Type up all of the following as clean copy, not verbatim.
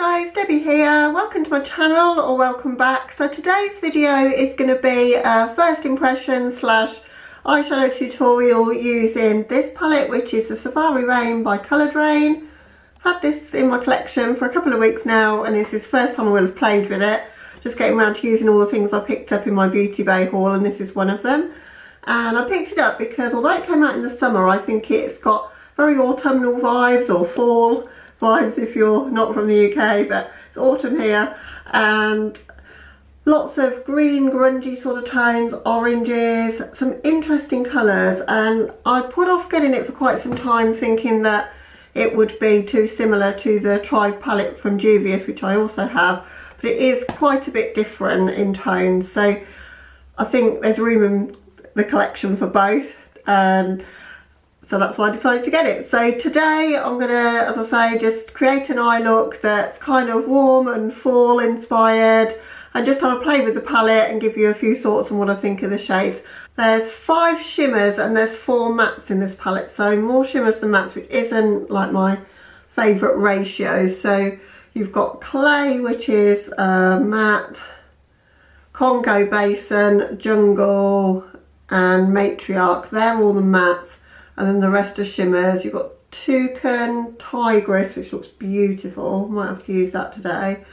Hi guys, Debbie here. Welcome to my channel or welcome back. So today's video is going to be a first impression slash eyeshadow tutorial using this palette, which is the Safari Raine by Coloured Raine. Had this in my collection for a couple of weeks now and this is the first time I will have played with it. Just getting around to using all the things I picked up in my Beauty Bay haul, and this is one of them. And I picked it up because although it came out in the summer, I think it's got very autumnal vibes or fall vibes if you're not from the UK, but it's autumn here and lots of green grungy sort of tones, oranges, some interesting colours, and I put off getting it for quite some time thinking that it would be too similar to the Tribe palette from Juvia's, which I also have, but it is quite a bit different in tones, so I think there's room in the collection for both, and so that's why I decided to get it. So today I'm gonna, as I say, just create an eye look that's kind of warm and fall inspired, and just have a play with the palette and give you a few thoughts on what I think of the shades. There's 5 shimmers and there's 4 mattes in this palette, so more shimmers than mattes, which isn't like my favourite ratio. So you've got Clay, which is matte, Congo Basin, Jungle and Matriarch. They're all the mattes. And then the rest are shimmers. You've got Toucan, Tigress, which looks beautiful. Might have to use that today.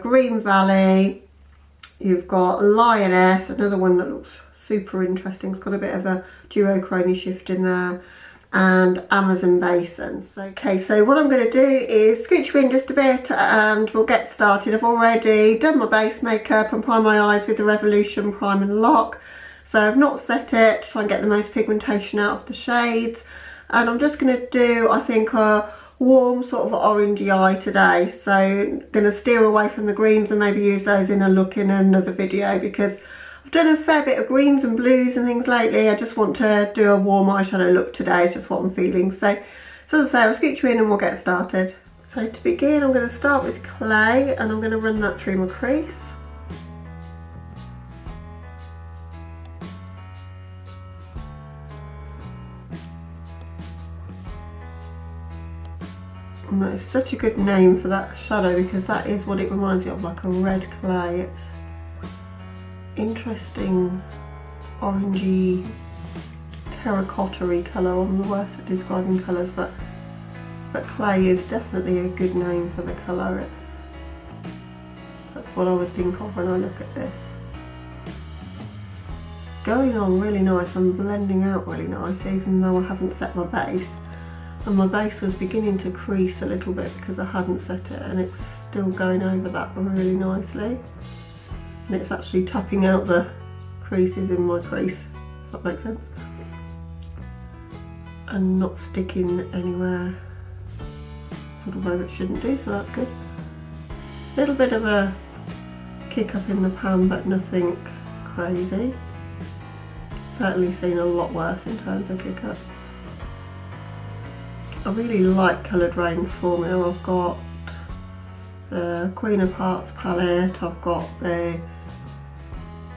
Green Valley. You've got Lioness, another one that looks super interesting. It's got a bit of a duochrome shift in there. And Amazon Basin. Okay, so what I'm going to do is scooch you in just a bit and we'll get started. I've already done my base makeup and primed my eyes with the Revolution Prime and Lock. So I've not set it to try and get the most pigmentation out of the shades, and I'm just going to do, I think, a warm sort of orangey eye today. So I'm going to steer away from the greens and maybe use those in a look in another video, because I've done a fair bit of greens and blues and things lately. I just want to do a warm eyeshadow look today. It's just what I'm feeling. So as I say, I'll scooch you in and we'll get started. So to begin, I'm going to start with Clay and I'm going to run that through my crease. And that is such a good name for that shadow, because that is what it reminds me of, like a red clay. It's interesting orangey terracotta-y colour. I'm the worst at describing colours, but clay is definitely a good name for the colour. That's what I would think of when I look at this. It's going on really nice and blending out really nice, even though I haven't set my base. And my base was beginning to crease a little bit because I hadn't set it, and it's still going over that really nicely. And it's actually tapping out the creases in my crease, if that makes sense. And not sticking anywhere sort of where it shouldn't do, so that's good. A little bit of a kick up in the pan, but nothing crazy. Certainly seen a lot worse in terms of kick up. I really like Coloured Raine's formula. I've got the Queen of Hearts palette, I've got the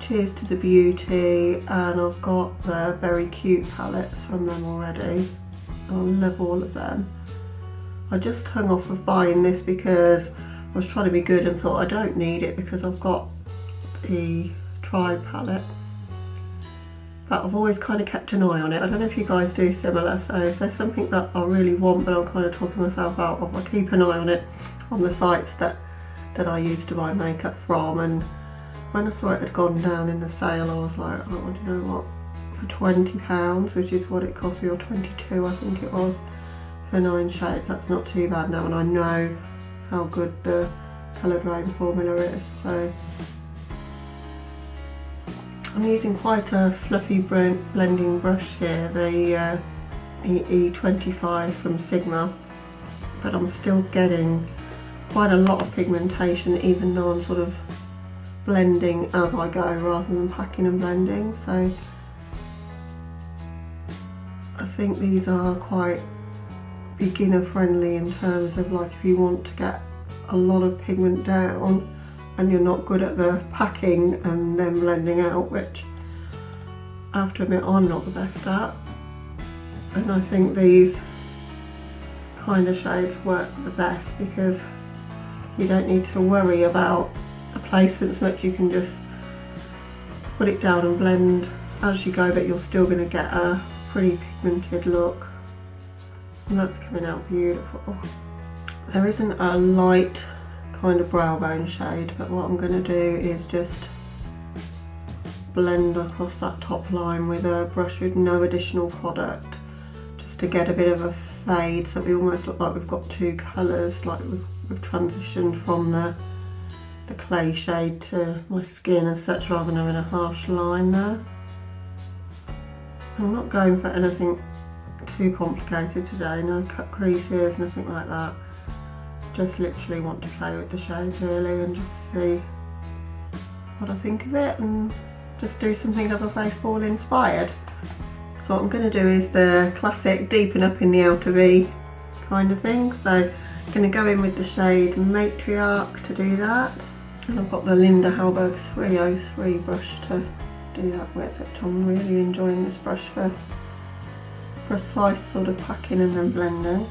Cheers to the Beauty, and I've got the Very Cute palettes from them already. I love all of them. I just hung off of buying this because I was trying to be good and thought I don't need it because I've got the Tribe palette. But I've always kind of kept an eye on it. I don't know if you guys do similar, so if there's something that I really want but I'm kind of talking myself out of, I keep an eye on it on the sites that I use to buy makeup from. And when I saw it had gone down in the sale, I was like, oh, do you know what, for £20, which is what it cost me, or 22 I think it was, for 9 shades, that's not too bad now, and I know how good the Coloured Raine formula is. So I'm using quite a fluffy blending brush here, the E25 from Sigma, but I'm still getting quite a lot of pigmentation even though I'm sort of blending as I go rather than packing and blending. So I think these are quite beginner friendly in terms of, like, if you want to get a lot of pigment down and you're not good at the packing and then blending out, which I have to admit I'm not the best at. And I think these kind of shades work the best because you don't need to worry about the placement so much. You can just put it down and blend as you go, but you're still going to get a pretty pigmented look, and that's coming out beautiful. There isn't a light kind of brow bone shade, but what I'm going to do is just blend across that top line with a brush with no additional product, just to get a bit of a fade, so we almost look like we've got two colours, like we've transitioned from the clay shade to my skin as such, rather than having a harsh line there. I'm not going for anything too complicated today, no cut creases, nothing like that. Just literally want to play with the shades really and just see what I think of it, and just do something, as I say, fall inspired. So what I'm going to do is the classic deepen up in the outer V kind of thing. So I'm going to go in with the shade Matriarch to do that. And I've got the Linda Hallberg 303 brush to do that with. I'm really enjoying this brush for precise sort of packing and then blending.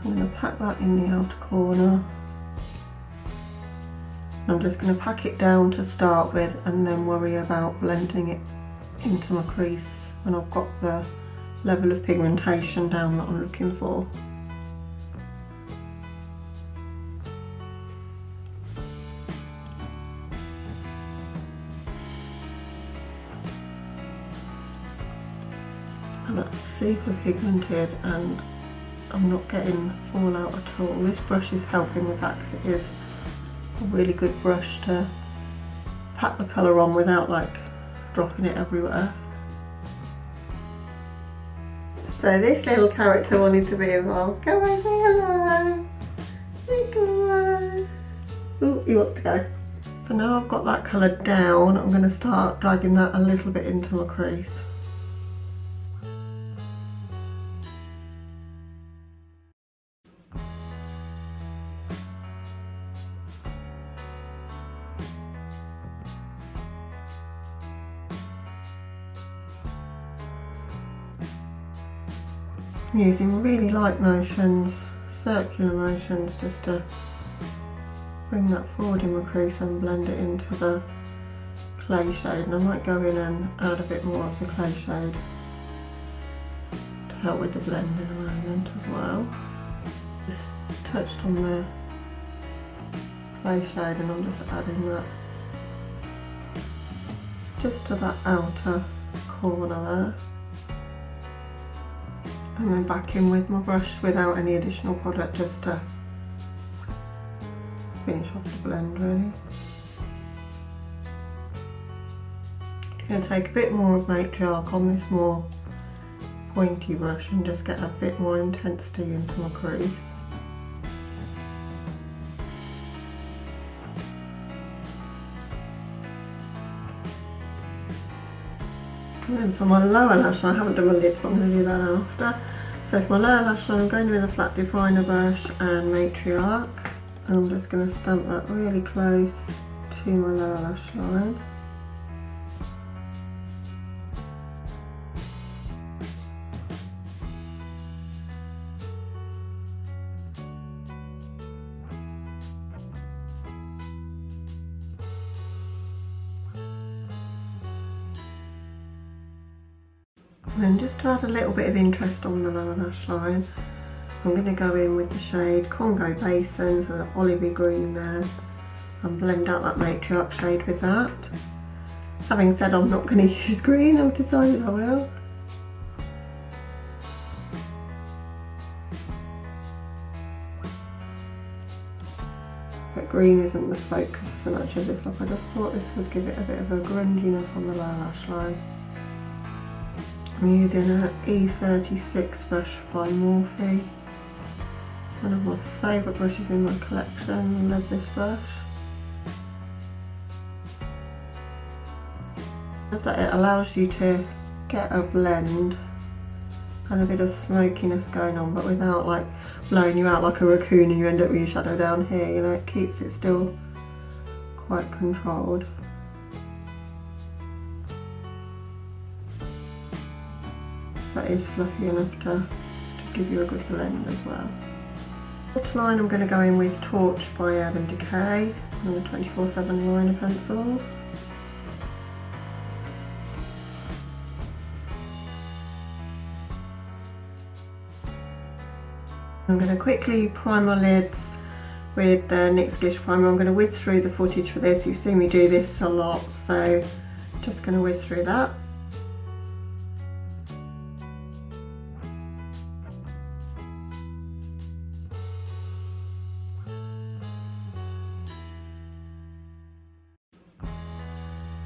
I'm going to pack that in the outer corner. I'm just going to pack it down to start with and then worry about blending it into my crease when I've got the level of pigmentation down that I'm looking for. And that's super pigmented and I'm not getting fallout at all. This brush is helping with that because it is a really good brush to pat the colour on without like dropping it everywhere. So this little character wanted to be involved. Go away, say hello. Go. Ooh, he wants to go. So now I've got that colour down, I'm going to start dragging that a little bit into my crease. I'm using really light motions, circular motions, just to bring that forward in my crease and blend it into the clay shade. And I might go in and add a bit more of the clay shade to help with the blend in a moment as well. Just touched on the clay shade and I'm just adding that just to that outer corner there. And then back in with my brush without any additional product, just to finish off the blend really. I'm going to take a bit more of Matriarch on this more pointy brush and just get a bit more intensity into my crease. And then for my lower lash line, I haven't done my lids, but I'm going to do that after. So for my lower lash line, I'm going in with a flat definer brush and Matriarch. And I'm just going to stamp that really close to my lower lash line. And then just to add a little bit of interest on the lower lash line, I'm going to go in with the shade Congo Basin, so the olivey green there, and blend out that Matriarch shade with that. Having said I'm not going to use green, I've decided I will. But green isn't the focus so much of this look. I just thought this would give it a bit of a grunginess on the lower lash line. I'm using an E36 brush by Morphe. One of my favourite brushes in my collection. I love this brush. It allows you to get a blend and a bit of smokiness going on, but without like blowing you out like a raccoon and you end up with your shadow down here, you know, it keeps it still quite controlled. That is fluffy enough to give you a good blend as well. Outline I'm going to go in with Torch by Urban Decay and a 24/7 liner pencil. I'm going to quickly prime my lids with the NYX Glitter Primer. I'm going to whiz through the footage for this. You've seen me do this a lot, so just going to whiz through that.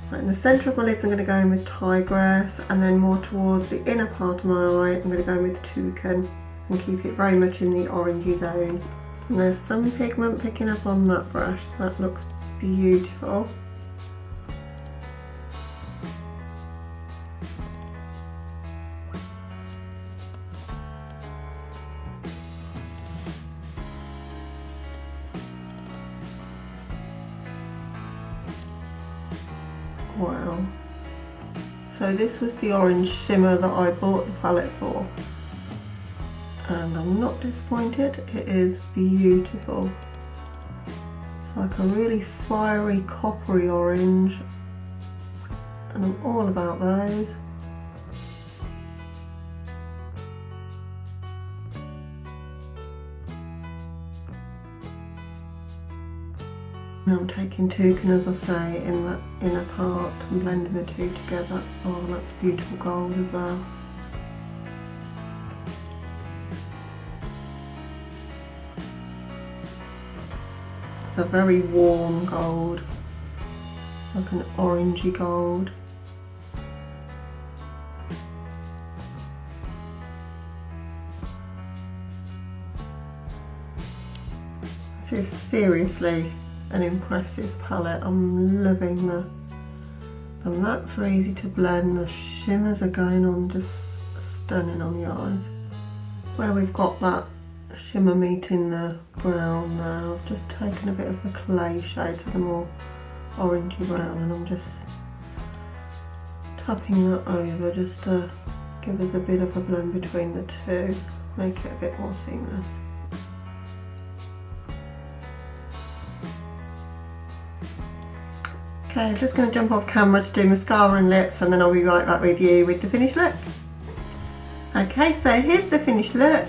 Right, in the centre of my lids I'm going to go in with Tigress, and then more towards the inner part of my eye I'm going to go in with Toucan and keep it very much in the orangey zone. And there's some pigment picking up on that brush. That looks beautiful. Wow. So this was the orange shimmer that I bought the palette for. And I'm not disappointed, it is beautiful. It's like a really fiery coppery orange, and I'm all about those. Now I'm taking Toucan, as I say, in that inner part and blending the two together. Oh, that's beautiful gold as well. It's a very warm gold, like an orangey gold. This is seriously an impressive palette. I'm loving the mattes are easy to blend, the shimmers are going on just stunning on the eyes. Where we've got that shimmer meeting the brown now, I've just taken a bit of the clay shade, so the more orangey brown, and I'm just tapping that over just to give us a bit of a blend between the two, make it a bit more seamless. Okay, I'm just going to jump off camera to do mascara and lips, and then I'll be right back with you with the finished look. Okay, so here's the finished look.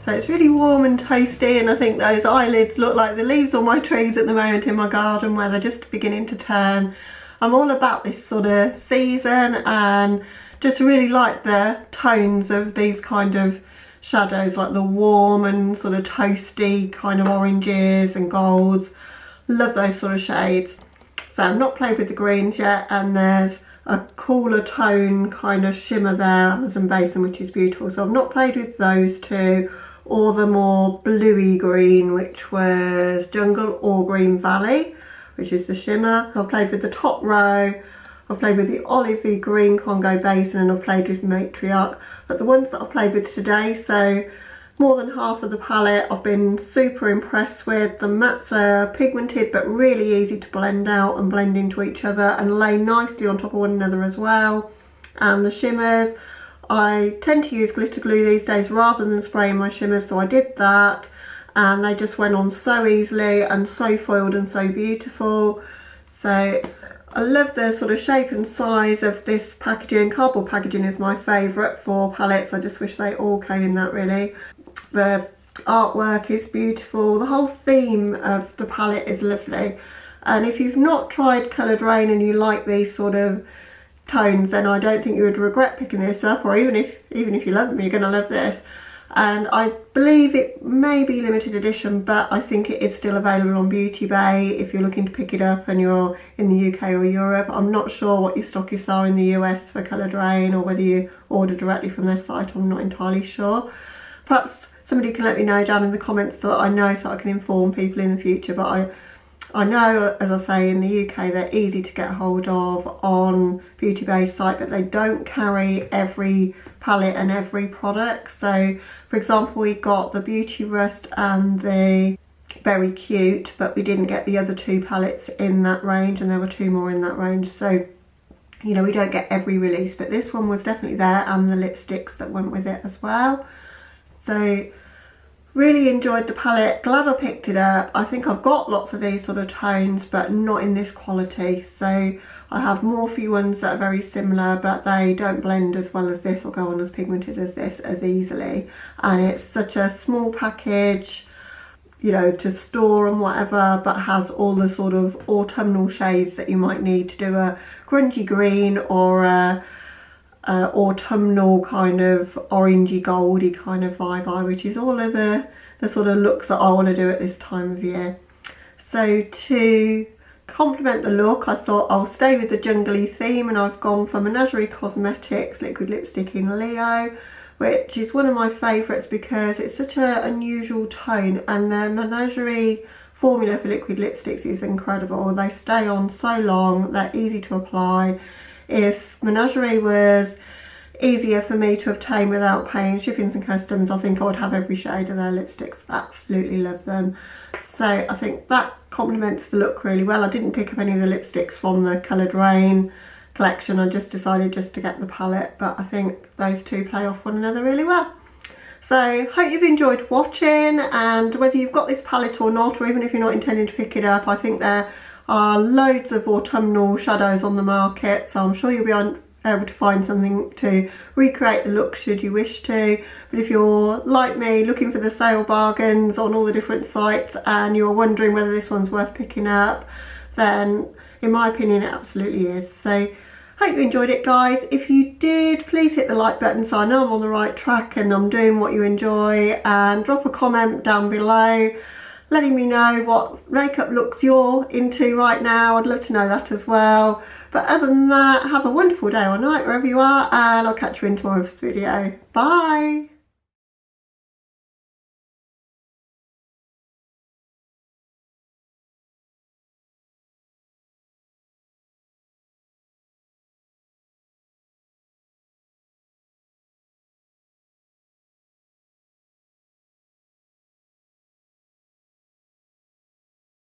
So it's really warm and toasty, and I think those eyelids look like the leaves on my trees at the moment in my garden where they're just beginning to turn. I'm all about this sort of season and just really like the tones of these kind of shadows, like the warm and sort of toasty kind of oranges and golds. Love those sort of shades. So I've not played with the greens yet, and there's a cooler tone kind of shimmer there, Amazon Basin, which is beautiful. So I've not played with those two, or the more bluey green, which was Jungle or Green Valley, which is the shimmer. I've played with the top row, I've played with the olivey green Congo Basin, and I've played with Matriarch. But the ones that I've played with today, so more than half of the palette, I've been super impressed with. The mattes are pigmented but really easy to blend out and blend into each other and lay nicely on top of one another as well. And the shimmers, I tend to use glitter glue these days rather than spraying my shimmers, so I did that, and they just went on so easily and so foiled and so beautiful. So I love the sort of shape and size of this packaging. Cardboard packaging is my favourite for palettes. I just wish they all came in that, really. The artwork is beautiful. The whole theme of the palette is lovely. And if you've not tried Coloured Raine and you like these sort of tones, then I don't think you would regret picking this up, or even if you love them, you're going to love this. And I believe it may be limited edition, but I think it is still available on Beauty Bay if you're looking to pick it up and you're in the UK or Europe. I'm not sure what your stockists are in the US for Coloured Raine, or whether you order directly from their site. I'm not entirely sure. Perhaps somebody can let me know down in the comments so that I know, so I can inform people in the future. But I know, as I say, in the UK they're easy to get hold of on Beauty Bay's site, but they don't carry every palette and every product. So for example, we got the Beauty Rust and the Very Cute, but we didn't get the other two palettes in that range, and there were two more in that range. So you know, we don't get every release, but this one was definitely there, and the lipsticks that went with it as well. So really enjoyed the palette, glad I picked it up. I think I've got lots of these sort of tones, but not in this quality. So I have Morphe ones that are very similar, but they don't blend as well as this or go on as pigmented as this as easily. And it's such a small package, you know, to store and whatever, but has all the sort of autumnal shades that you might need to do a grungy green or a autumnal kind of orangey goldy kind of vibe, which is all of the sort of looks that I want to do at this time of year. So to complement the look, I thought I'll stay with the jungly theme, and I've gone for Menagerie Cosmetics liquid lipstick in Leo, which is one of my favourites because it's such an unusual tone, and the Menagerie formula for liquid lipsticks is incredible. They stay on so long, they're easy to apply. If Menagerie was easier for me to obtain without paying shippings and customs, I think I would have every shade of their lipsticks. Absolutely love them. So I think that complements the look really well. I didn't pick up any of the lipsticks from the Coloured Raine collection. I just decided just to get the palette, but I think those two play off one another really well. So hope you've enjoyed watching, and whether you've got this palette or not, or even if you're not intending to pick it up, I think there are loads of autumnal shadows on the market, so I'm sure you'll be able to find something to recreate the look should you wish to. But if you're like me, looking for the sale bargains on all the different sites and you're wondering whether this one's worth picking up, then in my opinion it absolutely is. So hope you enjoyed it, guys. If you did, please hit the like button so I know I'm on the right track and I'm doing what you enjoy, and drop a comment down below letting me know what makeup looks you're into right now. I'd love to know that as well. But other than that, have a wonderful day or night wherever you are, and I'll catch you in tomorrow's video. Bye!